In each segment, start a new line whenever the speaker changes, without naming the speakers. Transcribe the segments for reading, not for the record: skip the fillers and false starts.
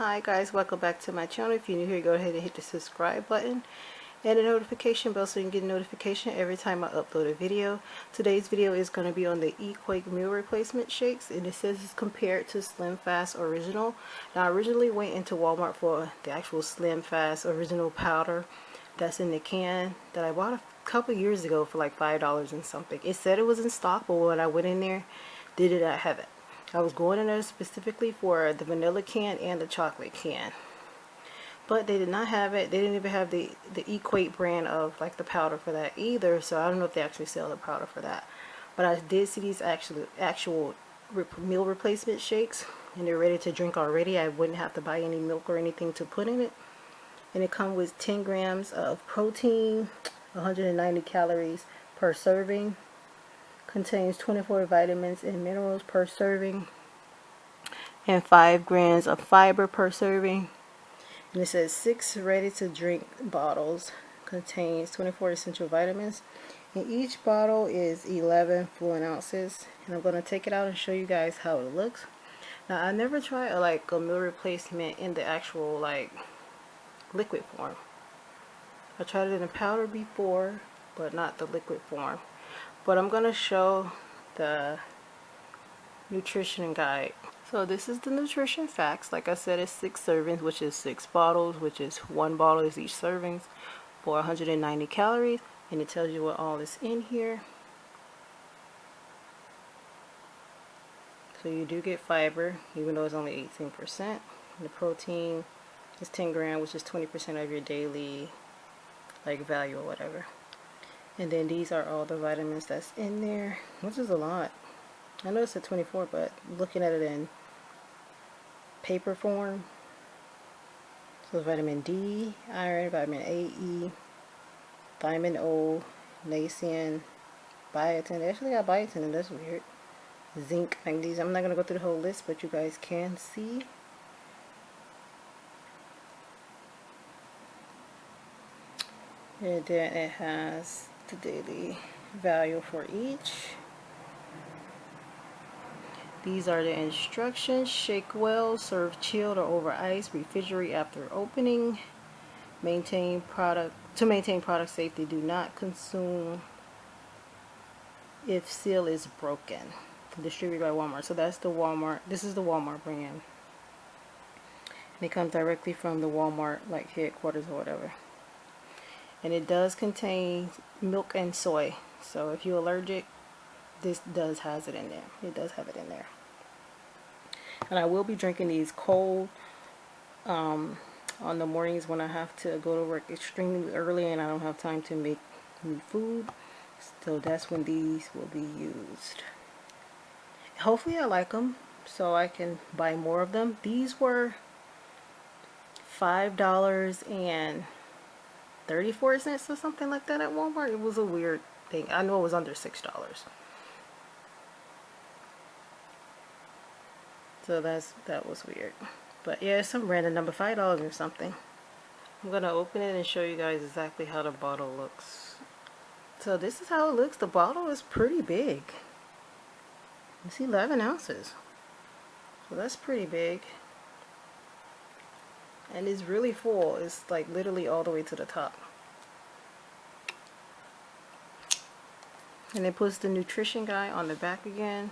Hi guys, welcome back to my channel. If you're new here, go ahead and hit the subscribe button and the notification bell so you can get a notification every time I upload a video. Today's video is going to be on the Equate meal replacement shakes, and it says it's compared to Slim Fast Original. Now I originally went into Walmart for the actual Slim Fast Original powder that's in the can that I bought a couple years ago for like $5 and something. It said it was in stock, but when I went in there, they did not have it. I was going in there specifically for the vanilla can and the chocolate can, but they did not have it. They didn't even have the Equate brand of like the powder for that either, so I don't know if they actually sell the powder for that. But I did see these actual meal replacement shakes, and they're ready to drink already. I wouldn't have to buy any milk or anything to put in it, and it comes with 10 grams of protein, 190 calories per serving. Contains 24 vitamins and minerals per serving, and 5 grams of fiber per serving. And it says 6 ready to drink bottles. Contains 24 essential vitamins, and each bottle is 11 fluid ounces. And I'm going to take it out and show you guys how it looks. Now I never tried a meal replacement in the actual like liquid form. I tried it in a powder before, but not the liquid form. But I'm going to show the nutrition guide. So this is the nutrition facts. Like I said, it's 6 servings, which is 6 bottles, which is 1 bottle is each servings for 190 calories. And it tells you what all is in here. So you do get fiber, even though it's only 18%. And the protein is 10 grams, which is 20% of your daily value or whatever. And then these are all the vitamins that's in there, which is a lot. I know it's at 24, but looking at it in paper form, so vitamin D, iron, vitamin A, E, vitamin O, niacin, biotin. They actually got biotin, and that's weird. Zinc, magnesium. I'm not going to go through the whole list, but you guys can see. And then it has the daily value for each. These are the instructions. Shake well, serve chilled or over ice, refrigerate after opening. To maintain product safety, do not consume if seal is broken. Distributed by Walmart. So that's the Walmart. This is the Walmart brand. And it comes directly from the Walmart headquarters or whatever. And it does contain milk and soy. So if you're allergic, this has it in there. It does have it in there. And I will be drinking these cold on the mornings when I have to go to work extremely early and I don't have time to make me food. So that's when these will be used. Hopefully I like them so I can buy more of them. These were $5.34 or something like that at Walmart. It was a weird thing. I know it was under $6. So that was weird. But yeah, it's some random number, $5 or something. I'm gonna open it and show you guys exactly how the bottle looks. So this is how it looks. The bottle is pretty big. It's 11 ounces. So that's pretty big. And it's really full. It's like literally all the way to the top. And it puts the nutrition guide on the back again,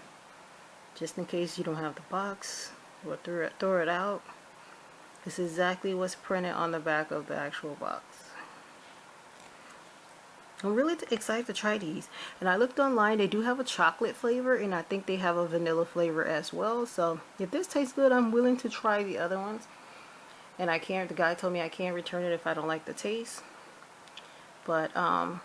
just in case you don't have the box or throw it out. This is exactly what's printed on the back of the actual box. I'm really excited to try these. And I looked online, they do have a chocolate flavor, and I think they have a vanilla flavor as well. So if this tastes good, I'm willing to try the other ones. And the guy told me I can't return it if I don't like the taste. But and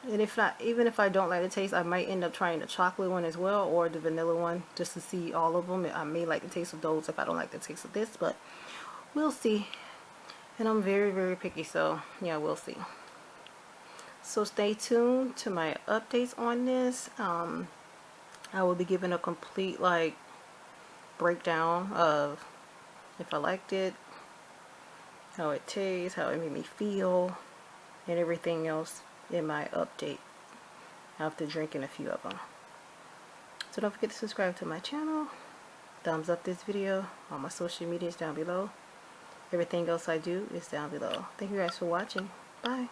if not, even if I don't like the taste, I might end up trying the chocolate one as well, or the vanilla one, just to see all of them. I may like the taste of those if I don't like the taste of this, but we'll see. And I'm very, very picky, so yeah, we'll see. So stay tuned to my updates on this. I will be giving a complete breakdown of if I liked it, how it tastes, how it made me feel, and everything else in my update after drinking a few of them. So don't forget to subscribe to my channel, thumbs up this video, all my social medias down below, Everything else I do is down below. Thank you guys for watching. Bye.